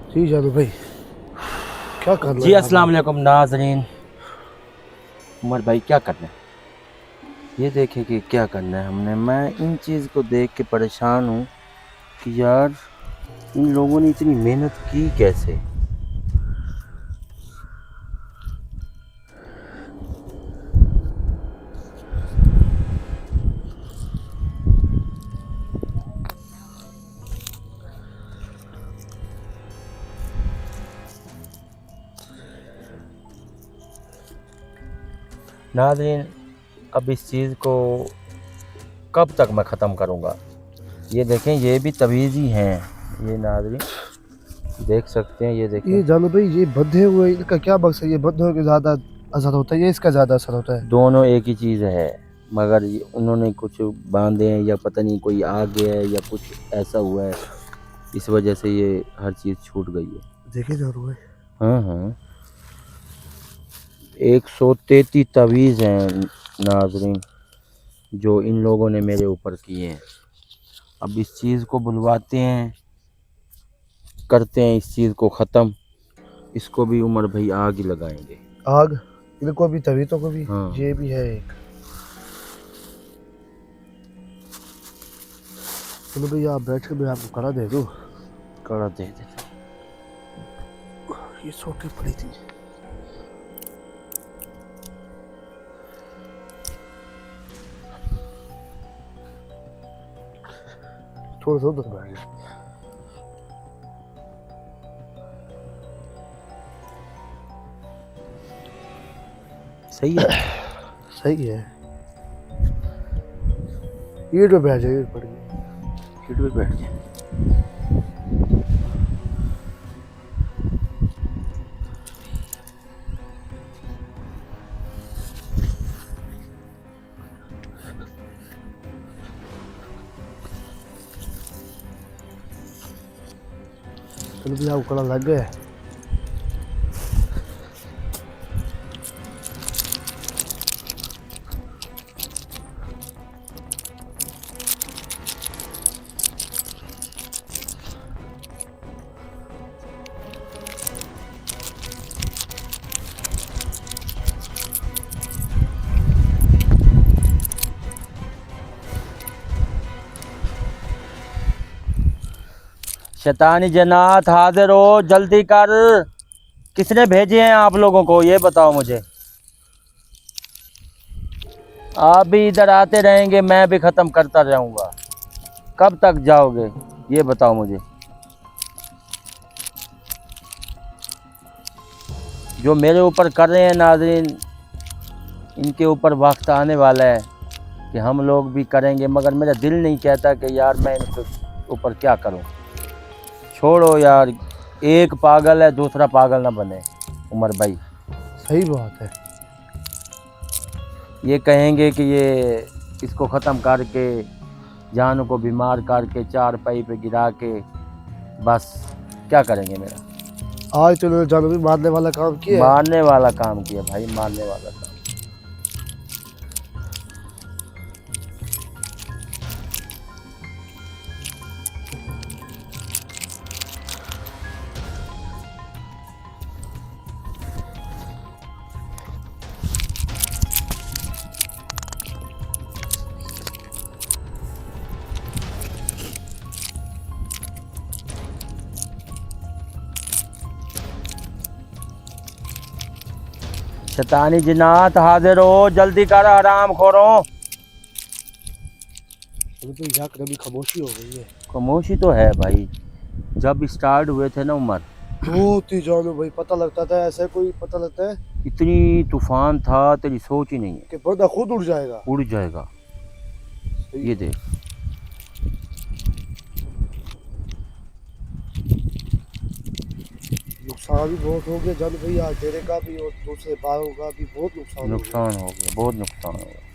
जी जानो भाई, क्या कर रहे जी हैं अस्सलाम आप? वालेकुम नाजरीन। उमर भाई क्या करना है, ये देखें कि क्या करना है हमने। मैं इन चीज़ को देख के परेशान हूँ कि यार इन लोगों ने इतनी मेहनत की कैसे। नाजरीन, अब इस चीज़ को कब तक मैं ख़त्म करूँगा। ये देखें, ये भी तवीज़ ही हैं। ये नाजरीन देख सकते हैं, ये देखें। ये जानो भाई, ये बंधे हुए इनका क्या मकसद है? ये बंधे हुए ज्यादा असर होता है या इसका ज्यादा असर होता है? दोनों एक ही चीज़ है, मगर उन्होंने कुछ बांधे हैं या पता नहीं कोई आ गया है या कुछ ऐसा हुआ है, इस वजह से ये हर चीज़ छूट गई है। देखे जानो भाई। हाँ हाँ, 133 तवीज़ हैं नाजरीन जो इन लोगों ने मेरे ऊपर किए हैं। अब इस चीज़ को बुलवाते हैं, करते हैं इस चीज़ को ख़त्म। इसको भी उमर भाई आग ही लगाएंगे। आग? इनको भी, तबीयतों को भी। हाँ, ये भी है एक। चलो भाई, आप बैठ के मैं आपको कड़ा दे दूं। कड़ा दे देता। ये सो के पड़ी थी। थोड़ा सा उधर बैठ गया। सही है। सही है। ईंट पे बैठ जाए, ईंट पड़ गई। सीट पे बैठ गए। चलो भाई, आपको कड़ा लग गया है। शैतानी जन्नात हाजिर हो, जल्दी कर। किसने भेजे हैं आप लोगों को, ये बताओ मुझे। आप भी इधर आते रहेंगे, मैं भी ख़त्म करता रहूँगा। कब तक जाओगे, ये बताओ मुझे। जो मेरे ऊपर कर रहे हैं नाज़रीन, इनके ऊपर वक्त आने वाला है कि हम लोग भी करेंगे, मगर मेरा दिल नहीं कहता कि यार मैं इनके ऊपर क्या करूं। छोड़ो यार, एक पागल है दूसरा पागल ना बने उमर भाई। सही बात है। ये कहेंगे कि ये इसको ख़त्म करके, जान को बीमार करके, चार पाई पे गिरा के, बस क्या करेंगे मेरा। आज तो इन्होंने जानो भी मारने वाला काम किया है। मारने वाला काम किया भाई, मारने वाला काम। शैतानी जिन्नात हाजिर हो, जल्दी कर आराम खोरो। अभी तो यहाँ कभी खामोशी हो गई है। खामोशी तो है भाई, जब स्टार्ट हुए थे ना उमर, बहुत ही जानो भाई, पता लगता था ऐसे, कोई पता लगता है इतनी तूफान था तेरी सोच ही नहीं है। कि पर्दा खुद उड़ जाएगा। उड़ जाएगा। सही ये है। देख, नुकसान भी बहुत हो गया जानो भाई, आज तेरे का भी और दूसरे बालों का भी बहुत नुकसान हो गया। नुकसान हो गया, बहुत नुकसान हो गया।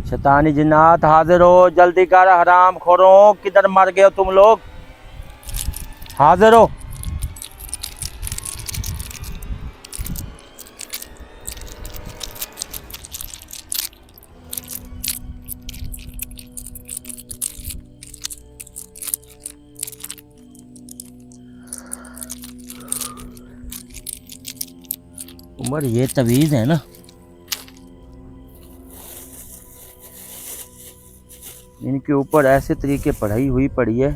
शैतानी जिन्नात हाजिर हो, जल्दी कर हराम खोरों, किधर मर गए हो तुम लोग, हाजिर हो। उमर ये तवीज़ है ना, इनके ऊपर ऐसे तरीके पढ़ाई हुई पड़ी है,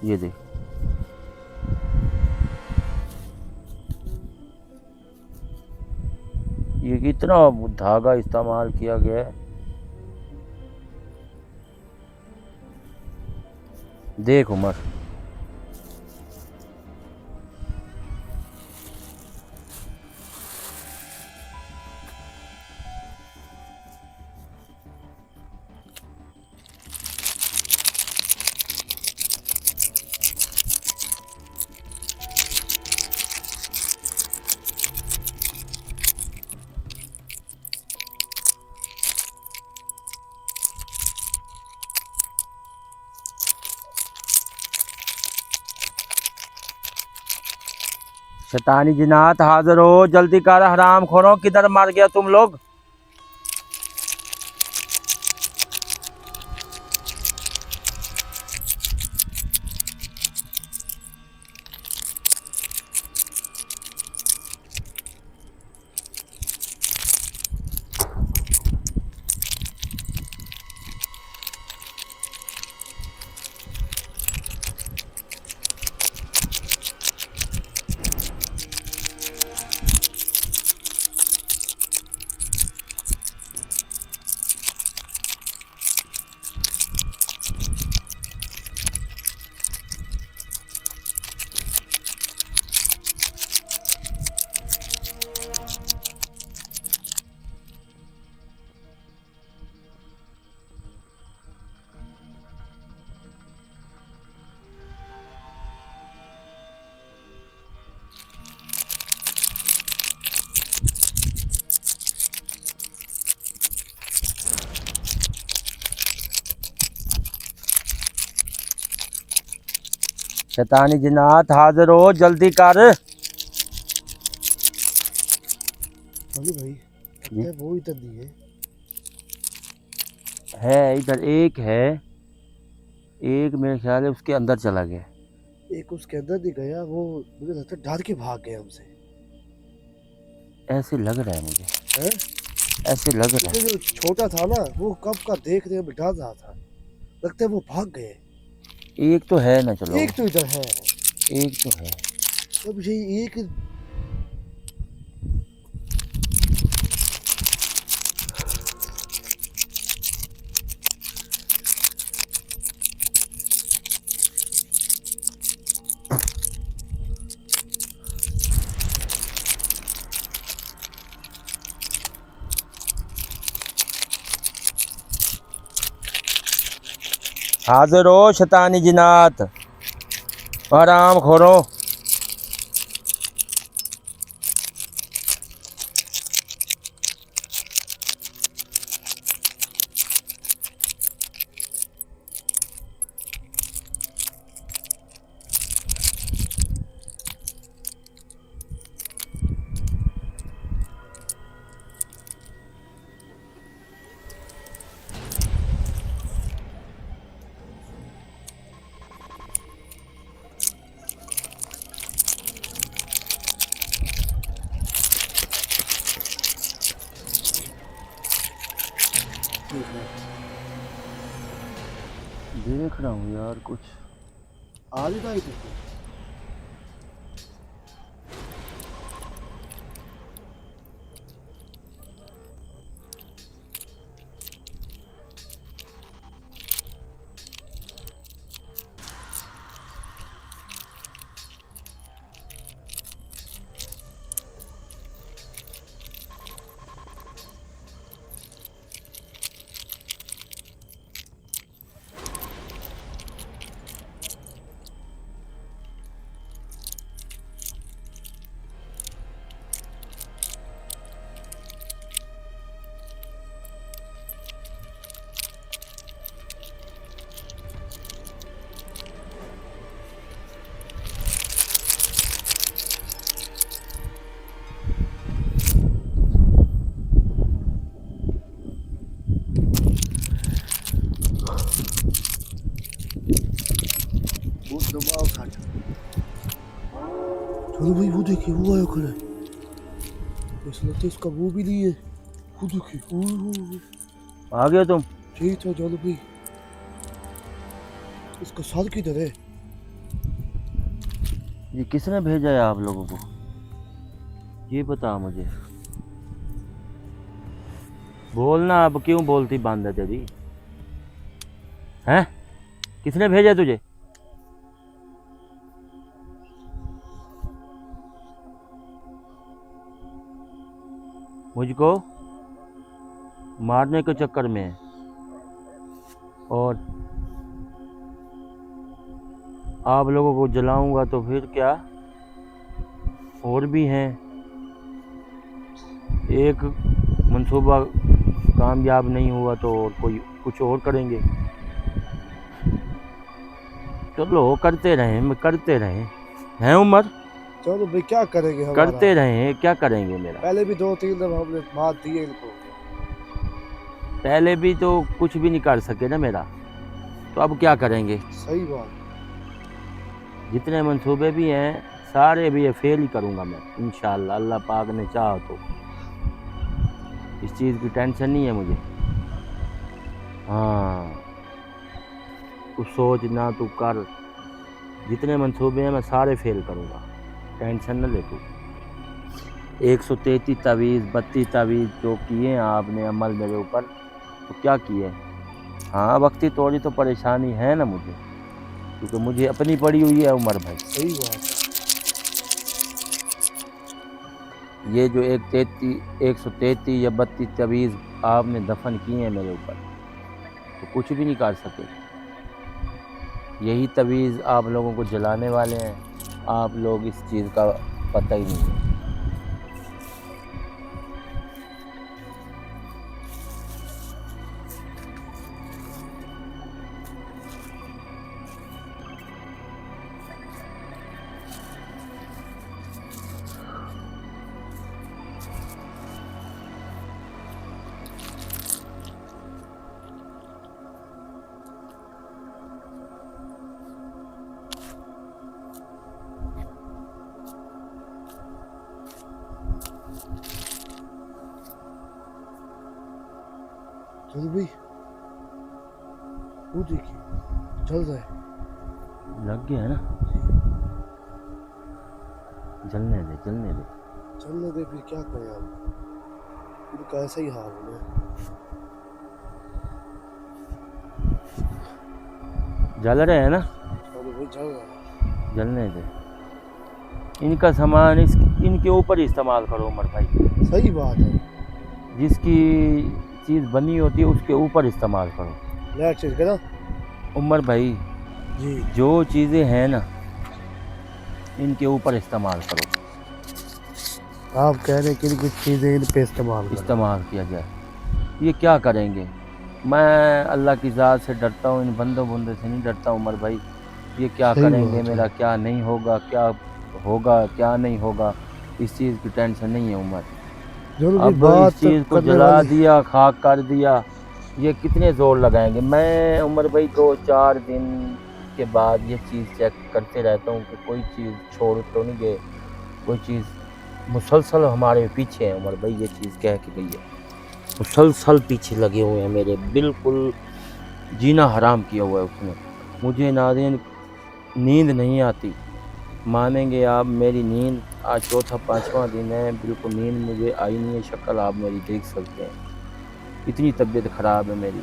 ये देख। ये कितना धागा इस्तेमाल किया गया है, देख उमर। शैतानी जिन्नात हाजिर हो, जल्दी कर हराम खोरों, किधर मर गया तुम लोग। शैतानी जिन्नात हाजिर हो, जल्दी कर। अभी भाई लगता है वो इधर नहीं है इधर एक है, एक मेरे ख्याल है उसके अंदर चला गया। एक उसके अंदर नहीं गया, वो मुझे लगता है डर के भाग गए हमसे। ऐसे लग रहा है मुझे, हैं? ऐसे लग रहा है। जो छोटा था ना वो कब का देखने में डर रहा था, लगता है वो भाग गए। एक तो है ना, चलो एक तो इधर है, एक तो है। तो मुझे एक हाजिर हो शैतानी जिन्नात, हराम खोरों। देख रहा हूँ यार कुछ आ नहीं रहा इधर को। चलो भाई वो देखिए वो आया खड़ा है। ऐसा लगता है इसका वो भी नहीं है। वो देखिए वो आ गए तुम? ठीक था चलो भाई। इसका सर किधर है? ये किसने भेजा है आप लोगों को, ये बता मुझे। बोलना, अब क्यों बोलती बंद है तेरी? हैं? किसने भेजा तुझे? मुझको मारने के चक्कर में है। और आप लोगों को जलाऊंगा तो फिर क्या? और भी हैं। एक मंसूबा कामयाब नहीं हुआ तो और कोई कुछ और करेंगे। चलो करते रहें हैं उमर, चलो भाई क्या करेंगे हमारा? करते रहें, क्या करेंगे मेरा? पहले भी 2-3 दफा हमने मार दिए इनको। पहले भी तो कुछ भी नहीं कर सके ना मेरा, तो अब क्या करेंगे? सही बात। जितने मंसूबे भी हैं सारे भी ये फेल ही करूँगा मैं इंशाअल्लाह, अल्लाह पाक ने चाहा तो। इस चीज़ की टेंशन नहीं है मुझे। हाँ, तू सोच ना, तू कर। जितने मंसूबे हैं मैं सारे फेल करूँगा, टेंशन न ले तू। 133 तावीज़ 32 तावीज़ जो किए हैं आपने अमल मेरे ऊपर, तो क्या किए? हाँ, वक्ती थोड़ी तो परेशानी है ना मुझे, क्योंकि मुझे अपनी पड़ी हुई है उमर भाई। सही बात है। ये जो 133 या 32 तावीज़ आपने दफन किए हैं मेरे ऊपर, तो कुछ भी नहीं कर सके। यही तावीज़ आप लोगों को जलाने वाले हैं, आप लोग इस चीज़ का पता ही नहीं है। चलो भाई वो देखिए चल रहा है। लग गया है ना? जलने दे। चलने दे फिर क्या करें हम, इनका ऐसा ही हाल है। जल रहे हैं ना? चलो भाई चल रहा है। जलने दे। इनका सामान इनके ऊपर इस्तेमाल करो उमर भाई। सही बात है। जिसकी चीज़ बनी होती है उसके ऊपर इस्तेमाल करो लाइट चेंज करा उमर भाई। जी। जो चीज़ें हैं ना, इनके ऊपर इस्तेमाल करो। आप कह रहे हैं कि कुछ चीज़ें इन पे इस्तेमाल किया जाए। ये क्या करेंगे? मैं अल्लाह की ज़ात से डरता हूँ, इन बंदों से नहीं डरता उमर भाई। ये क्या सही करेंगे बात है। मेरा, क्या नहीं होगा, क्या होगा क्या नहीं होगा, इस चीज़ की टेंशन नहीं है उमर। चलो भाई अब बात इस चीज़ को करने जला वाली। दिया, खाक कर दिया, ये कितने ज़ोर लगाएंगे? मैं उमर भाई 2-4 दिन के बाद ये चीज़ चेक करते रहता हूँ कि कोई चीज़ छोड़ तो नहीं गए, कोई चीज़ मुसलसल हमारे पीछे है उमर भाई। ये चीज़ कह के गई है, मुसलसल पीछे लगे हुए हैं मेरे, बिल्कुल जीना हराम किया हुआ है उसने। मुझे नाज़रीन नींद नहीं आती, मानेंगे आप मेरी नींद आज 4था-5वां दिन है, बिल्कुल नींद मुझे आई नहीं है। शक्ल आप मेरी देख सकते हैं, इतनी तबीयत ख़राब है मेरी।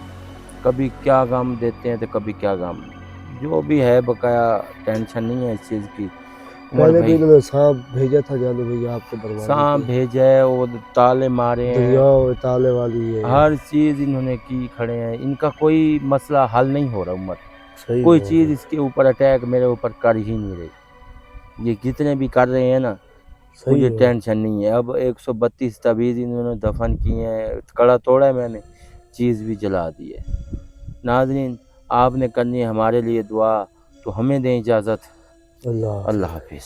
कभी क्या गम देते हैं तो कभी क्या गम। जो भी है बकाया, टेंशन नहीं है इस चीज़ की उमर पहले भी भाई। इन्होंने सांप भेजा था जानो भैया आपको बर्बादी सांप पे। भेजा है और ताले मारे हैं, दरिया और ताले वाली है। हर चीज़ इन्होंने की खड़े हैं। इनका कोई मसला हल नहीं हो रहा उमर। सही कोई बात चीज़ है। इसके ऊपर अटैक मेरे ऊपर कर ही नहीं रही। ये जितने भी कर रहे हैं ना, सही मुझे है। टेंशन नहीं है। अब 132 तावीज़ इन्होंने दफन किए हैं, कड़ा तोड़ा है मैंने, चीज़ भी जला दी है। नाज़रीन आपने करनी है हमारे लिए दुआ, तो हमें दें इजाज़त। अल्लाह अल्लाह हाफिज़।